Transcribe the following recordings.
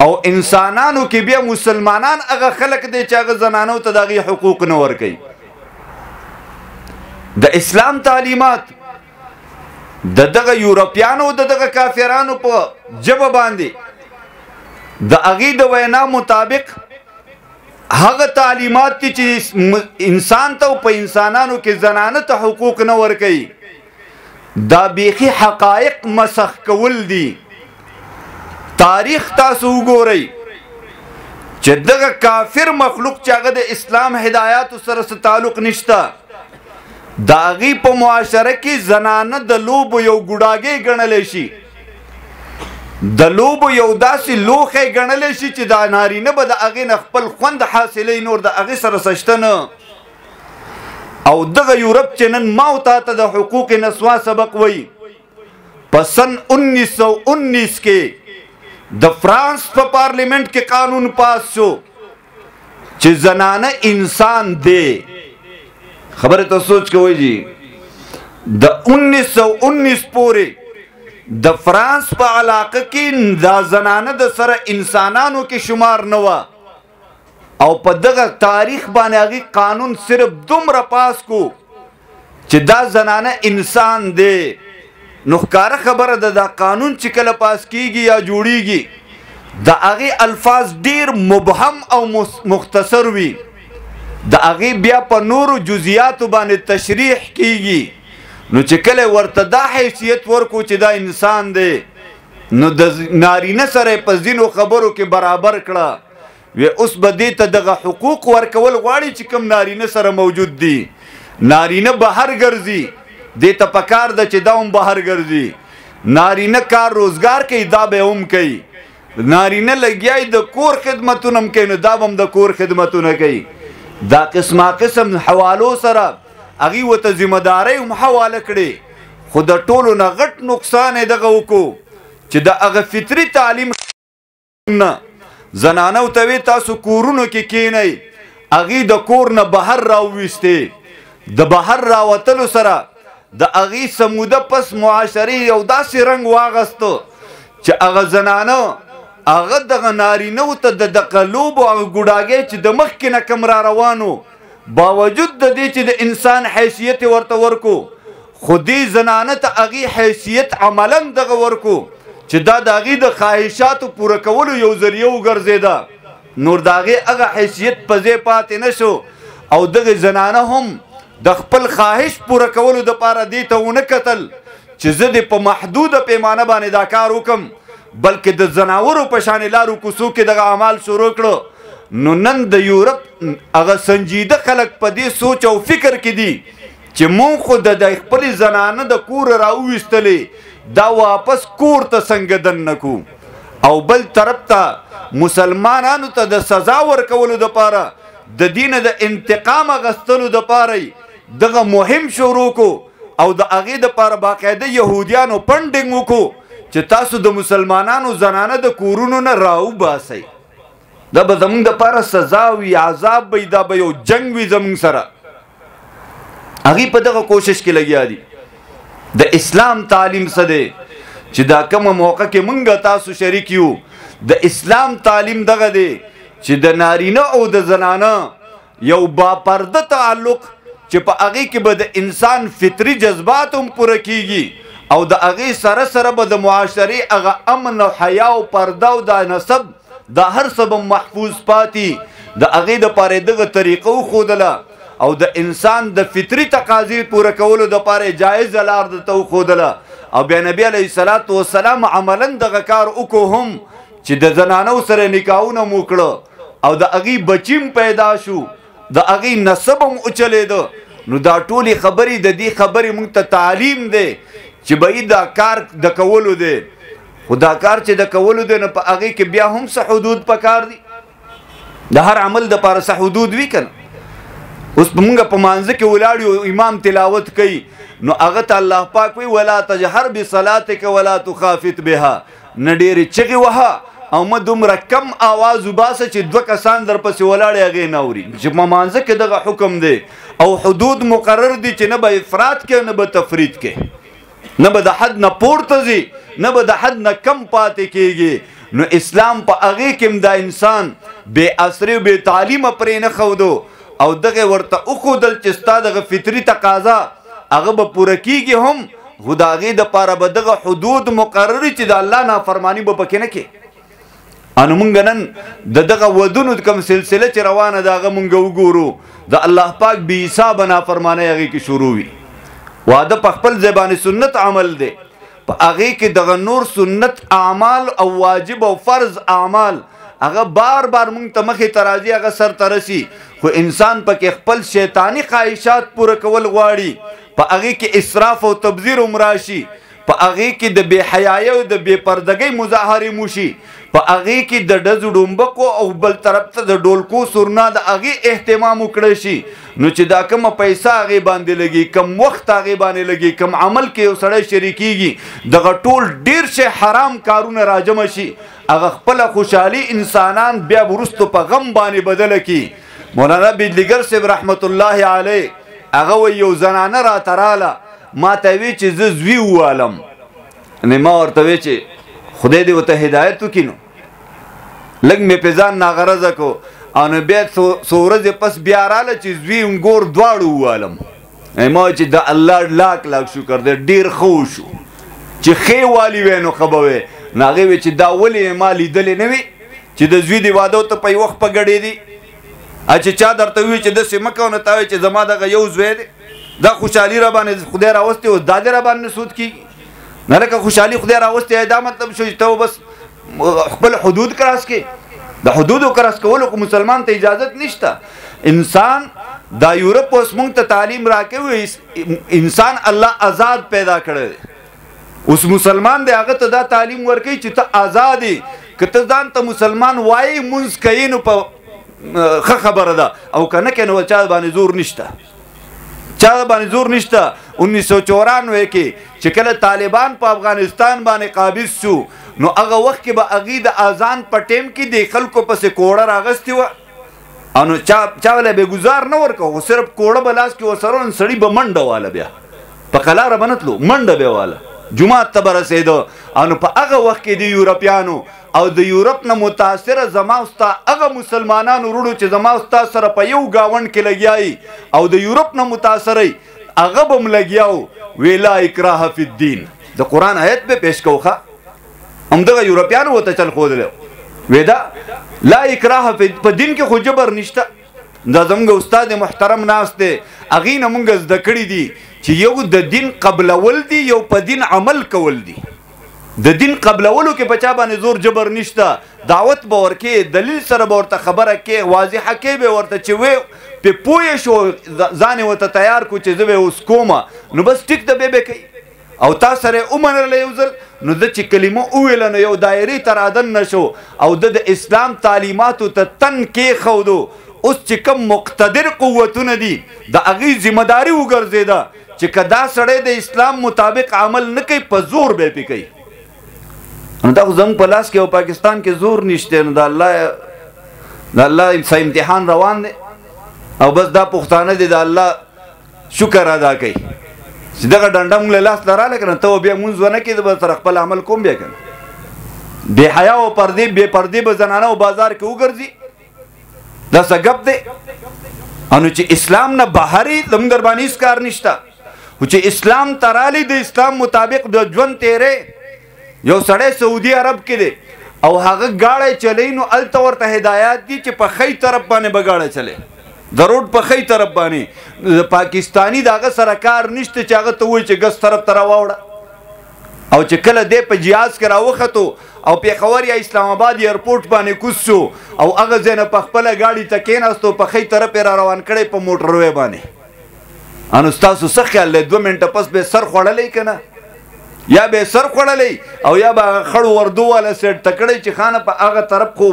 او انسانانو کې بیا مسلمانان هغه خلق دی چې هغه زنانو ته د هغې حقوق نه ورکوي. د اسلام تعلیمات د دغه یورپیانو د دغه کافرانو په ژبه باندې د هغې د وینا مطابق هغه تعلیمات دي چې انسان ته په انسانانو کې زنانه ته حقوق نه ورکوي. دا بیخي حقایق مسخ کول دي. تاریخ تاسو وګورئ چې دغه کافر مخلوق چې هغه د اسلام هدایاتو سره څه تعلق نشته، د هغې په معاشره کې زنانه د لوبو یو ګوډاګۍ ګڼلی شي، د لوبو یو داسې لوښی ګڼلی شي چې دا نارینه به د هغې نه خپل خوند حاصلی، نور د هغې سره څه شته نه. او دغه یورپ چې نن ما او تا ته د حقوق نسوا سبق وایي، په سن 1919 کې د فرانس په پارلیمنت کې قانون پاس شو چې زنانه انسان دی. خبره ته سوچ کوئ جی، د 1919 پورې د فرانس په علاقه کې دا زنانه د سره انسانانو کې شمار نه وه، او په دغه تاریخ باندې هغې قانون صرف دومره پاس کو چې دا زنانه انسان دی. نو ښکاره خبره ده دا قانون چې کله پاس کیږي یا جوړیږي د هغې الفاظ ډیر مبهم او مختصر وي، د هغې بیا په نورو جزئیاتو باندې تشریح کیږي. نو چې کله ورته دا حیثیت ورکو چې دا انسان دی، نو د نارینه سره په ځینو خبرو کې برابر کړه. وی اوس به دې ته دغه حقوق ورکول غواړي چې کوم نارینه سره موجود دي. نارینه بهر ګرځي، دې ته پکار ده چې دا هم بهر ګرځي. نارینه کار روزګار کوي، دا به هم کوي. نارینه لګیای د کور خدمتونه هم کوي، نو دا به هم د کور خدمتونه کوي. دا قسمه قسم حوالو سره هغې ورته ذمهدارۍ هم حواله کړې. خو د ټولو نه غټ نقصان یې دغه وکړو چې د هغه فطري تعلیم نه زنانو ته وی تاسو کورونو کې کینئ، هغې د کور نه بهر راوویستې. د بهر راوتلو سره د هغې سموده پس معاشرې یو داسې رنګ واغسته چې هغه زنانه هغه دغه نارینهو ته د دغه لوبو هغه ګوډاګۍ چې د مخکې نه کم را روانو، باوجود د دې چې د انسان حیثیت ورته ورکو، خو دې زنانه ته هغې حیثیت عملا دغه ورکو چې دا د هغې د خواهشاتو پوره کولو یو ذریعه وګرځېده. نور د هغې هغه حیثیت په ځای پاتې نه شو، او دغې زنانه هم د خپل خواهش پوره کولو دپاره دې ته ونه کتل چې زه دې په محدوده پیمانه باندې دا کار وکم، بلکې د زناورو په شانې لارو کوڅو کې دغه اعمال شروع کړو. نو نن د یورپ هغه سنجیده خلک په دې سوچ او فکر کې دي چې مونږ خو د خپلې زنانه د کوره راوویستلې، دا واپس کور ته څنګه دننه کړو. او بل طرف ته مسلمانانو ته د سزا ورکولو دپاره، د دینه د انتقام اخیستلو دپاره دغه مهم شروع کو، او د هغې دپاره باقاعده یهودیانو پنډینګ وکړو چې تاسو د مسلمانانو زنانه د کورونو نه راوباسئ. دا به زمونږ دپاره سزا وي، عذاب به دا به یو جنګ وي زمونږ سره. هغې په دغه کوشش کې لګیا دي. د اسلام تعلیم څه دی چې دا کومه موقع کې مونږ تاسو شریک یو، د اسلام تعلیم دغه دی چې د نارینه او د زنانه یو باپرده تعلق چې په هغې کې به د انسان فطري جذبات هم پوره کیږي، او د هغې سره سره به د معاشرې هغه امن او حیا او پرده او د نسب دا هر څه به محفوظ پاتې. د هغې دپاره یې دغه طریقه وښودله، او د انسان د فطري تقاضې پوره کولو دپاره یې جایزه لار درته وښودله. او بیا نبي علیه الصلاة والسلام عملا دغه کار وکړو هم چې د زنانو سره نکاحونه مو کړه، او د هغې بچیم پیدا شو، د هغې نسب هم وچلېده. نو دا ټولې خبرې د دې خبرې مونږ ته تعلیم دی چې به دا کار د کولو دی. خو دا کار چې د کولو دی نو په هغې کې بیا هم څه حدود پکار دي. د هر عمل دپاره څه حدود وي که نه. اوس مونږ په مانځه کې ولاړ یو، امام تلاوت کوي، نو هغه ته الله پاک وایي ولا تجهر بصلاتک ولا تخافت بها، نه ډېرې چغې وهه او مه دومره کم آواز وباسه چې دوه کسان در پسې ولاړې هغې نه اوري. چې په مانځه کې دغه حکم دی، او حدود مقرر دي چې نه به افراط کې نه به تفرید کې، نه به د حد نه پورته ځي، نه به د حد نه کم پاتې کېږي. نو اسلام په هغه کې دا انسان بې اثر او بې تعلیم پرې نه خودو او دغه ورته او خودل چې ستا دغه فطري تقاضا هغه به پوره کیږي هم خدای د پاره به دغه حدود مقرر چې د الله نافرمانی به پکې نه کې انو مونږ نن دغه ودونو کوم سلسله چې روانه دغه مونږ وګورو د الله پاک بې حساب نافرمانی هغه کې شروع وي واده په خپل زبان سنت عمل دی په هغه کې دغه نور سنت اعمال او واجب او فرض اعمال هغه بار مونږ ته مخې ترازی هغه سر ترسي خو انسان پکې خپل شیطانی خواهشات پوره کول غواړي په هغه کې اسراف او تبذیر عمراشي په هغه کې د بے حیايي او د بے پردګۍ مظاهره موشي په هغه کې د ډزو ډومبکو او بل طرف ته د ډولکو سورنا د هغه اهتمام وکړي شي نو چې دا کوم پیسې هغه باندې لګي کم وخت هغه باندې لګي کم عمل کې یو سړی شریکيږي دغه ټول ډیر شي حرام کارونه راجم شي هغه خپل خوشحالي انسانان بیا ورستو په غم باندې بدل کی مولانا بجلیګر صاحب رحمت الله علیه هغه یو زنانه را تراله ما ته وی چې ز زوی والم نه ما ورته وی چې خدای دې وته هدایت وکینو لګ مې په ځان ناغرضه کو ان بیا سورج پس بیا رااله چې زوی انګور دواړو والم ما چې د الله لاک شکر دې ډیر خو شو چې خې والی وینو خبوي ناغه وی چې دا ولې ما لیدلې نه وي چې د زوی دی واده ته په وخت په غړې دي اچ چا درته وی چې د سیمکونه تاوي چې زما دغه یو زوی دی دا خوشحالي را باندې خدای راوستي او دادې را باندې سود کی نه لکه خوشحالي خدای راوستي دا مطلب شو چې ته بس خپل حدود کراس کې د حدود کراس کولو کو مسلمان ته اجازه نشته انسان دا یورپ اوس مونږ ته تعلیم راکوي انسان الله آزاد پیدا کړی اوس مسلمان دی هغه ته دا تعلیم ورکوي چې ته آزادي کته ځان ته مسلمان وای مونږ کینو په خبره ده او کنه کنه چا باندې زور نشته چا باندې زور نشته 1994 کې چې کله طالبان په افغانستان باندې قابض شو نو هغه وخت کې به اغي د اذان په ټیم کې د خلکو پسې کوړه راغستې و انو چا ولې به گزار نه ورکو صرف کوړه بلاس کې وسرون سړی به منډه واله بیا په قلاره بنتلو منډه به واله جمعه ته برسېدو انو په هغه وخت کې د یورپیانو او د یورپ نه متاثر زما استا هغه مسلمانانو وروړو چې زما استا سره په یو گاوند کې لګیای او د یورپ نه متاثرای هغه بم لګیاو ویلا اکراه فی الدین د قران آیت به پیش کوخه همدغه یورپیانو وته چل خو دل ودا لا اکراه په دین کې خو جبر نشته دا زموږ استاد محترم ناس دی اغه نه مونږ زده کړی دي چې یو د دین قبلول دي یو په دین عمل کول دي د دین قبلولو کې بچا باندې زور جبر نشته دعوت به ورکې دلیل سره به ورته خبره کې واضحه کې به ورته چې وې په پوهې شو ځان ورته تیار کو چې زه اوس کومه نو بس ټیک د به کوي او تاسو سره ومنل یو ځل نو د چې کلمه اویل نو یو دایری ترادن نشو او د اسلام تعلیماتو ته تن کې خودو اوس چې کوم مقتدر قوتونه دي د اغي ذمہ داری وګرځیدا چې کدا سړی د اسلام مطابق عمل نه کوي په زور به پی کوي نو دا زموږ په لاس کې او پاکستان کې زور نشته نو د الله امتحان روان دی او بس دا پښتانه دي د الله شکر ادا کوي چې دغه ډنډم له لاس لراله کنه ته بیا مونږ ونه کې د تر خپل عمل کوم بیا کنه بے حیا او پردې به زنانه او بازار کې وګرځي دا سګب دی انو چې اسلام نه بهري دم دربانی اسکار نشتا او چې اسلام ترالی د اسلام مطابق د ژوند تیرې یو سړی سعودي عرب کې دی او هغه گاړی چلی نو الته ورته هدایات دي چې په خی طرف باندې به گاړی چلی د روډ په خی طرف باندې پاکستانی دغه سرکار نشته چې هغه ته وایي چې ګس طرف ته راوړه او چې کله دی په جهاز کې راوختو او پیښور یا اسلام آباد ایرپورټ باندې کوز شو او هغه ځنه په خپله ګاډي ته کېناستو په خی طرف یې را روان کړی په موټروی باندې انو ستاسو څه خیال دی 2 منټه پس به سر خوړلی که نه یا به سر خوړلی او یا به خړ وردو والا سیټ تکړی چې خانه په هغه طرف خو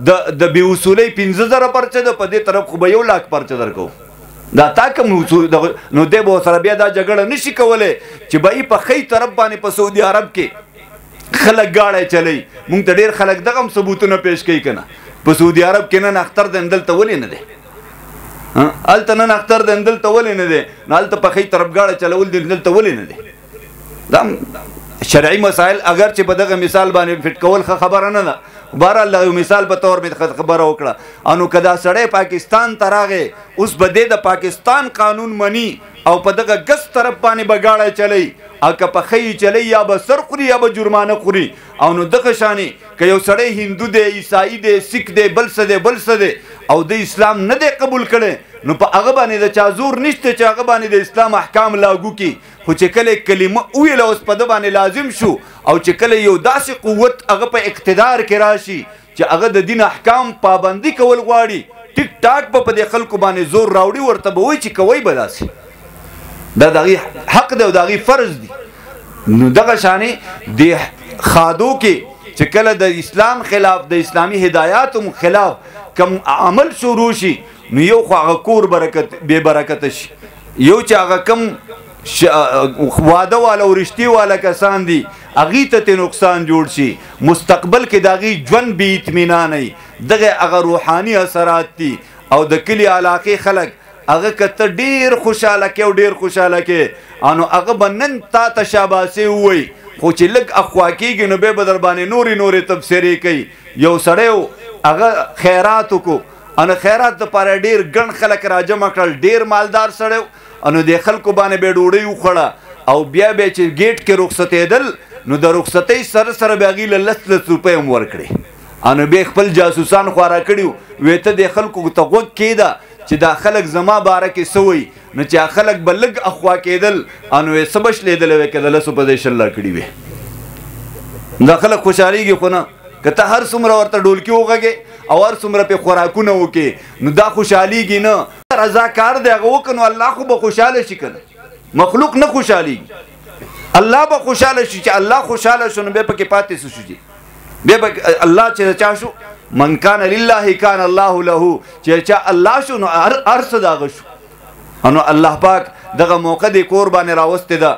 د بې اصولۍ 15,000 پرچه ده په دې طرف خو به 1 لاک پرچه درکو دا تا کوم نو دی به سره بیا دا جګړه نشي کولی چې به یې په خی طرف باندې په سعودي عرب کې خلک گاړی چلی مونږ ته ډېر خلک دغه هم ثبوتونه پیش کوي که نه په سعودي عرب کې نن اختر دی دلته ولې نه دی هلته نن اختر دی دلته ولې نه دی نو هلته په خی طرف گاړی چلول دی دلته ولې نه دی دا شرعي مسائل اگر چې په دغه مثال باندې فټ کول خبره نه ده بهرحال دغه مثال په تور مې خبره وکړه انو که دا سړی پاکستان ته راغی اوس به دی د پاکستان قانون مني او په دغه ګس طرف باندې به ګاډی چلی او که په ښی چلی یا به سر خوري یا به جرمانه خوري او نو دغه شانې که یو سړی هندو دی عیسائی دی سکھ دی بل څه دی بل څه دی او د اسلام نه دی قبول کړی نو په هغه باندې د چا زور نشته چې هغه باندې د اسلام احکام لاګو کړي خو چې کله کلمه وویله اوس په ده باندې لازم شو او چې کله یو داسې قوت هغه په اقتدار کې راشي چې هغه د دین احکام پابندي کول غواړي ټیک ټاک به په دې خلکو باندې زور راوړي ورته به وایي چې کوئ به داسې دا د هغې حق دی او د هغې فرض دی نو دغه شانې د خادو کې چې کله د اسلام خلاف د اسلامي هدایاتو خلاف کم عمل شروع شي نو یو خو هغه کور بې برکته شي یو چې هغه کم واده والا او رشتې والا کسان دي هغې ته ترې نقصان جوړ شي مستقبل کې د هغې ژوند بې اطمینانوي دغه هغه روحاني اثرات دي او د کلي علاقې خلک هغه که ته ډېر خوشحاله کې او ډېر خوشحاله کې انو هغه به نن تا ته شاباسې ووایي خو چې لږ اخوا کېږي نو بیا به در باندې نورې تبصرې کوي یو سړی هغه خیرات وکړو انو خیرات دپاره ډېر ګڼ خلک راجمع کړل ډېر مالدار سړی انو دې خلکو باندې بیا ډوډۍ وخوړه او بیا چې گیټ کې رخصتېدل نو د رخصتۍ سره سره بیا هغې له 10 روپۍ هم ورکړې انو بیا خپل جاسوسان خواره کړي وې ته دې خلکو ته غوږ کېده چې دا خلک زما باره کې څه وایي نو چې خلک به لږ اخوا کېدل انو یې څه بشلېدلی وی که د 10 په دی 10 کړي وي دا خلک خوشحالېږي خو نه که ته هر څومره ورته ډولکي وغږې او هر څومره پې خوراکونه وکې نو دا خوشحالېږي نه رضاکار دی هغه وکړه نو الله خو به خوشحاله شي که نه مخلوق نه خوشحالېږي الله به خوشحاله شي چې الله خوشحاله شو نو بیا پکې پاتې څه شو بیا به الله چې چا شو من کان لله کان الله له چې چا الله شو نو هر څه د هغه شو نو الله پاک دغه موقع د کور باندې راوستې ده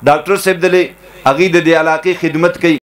ډاکټر صاحب دلې هغې د دې علاقې خدمت کوي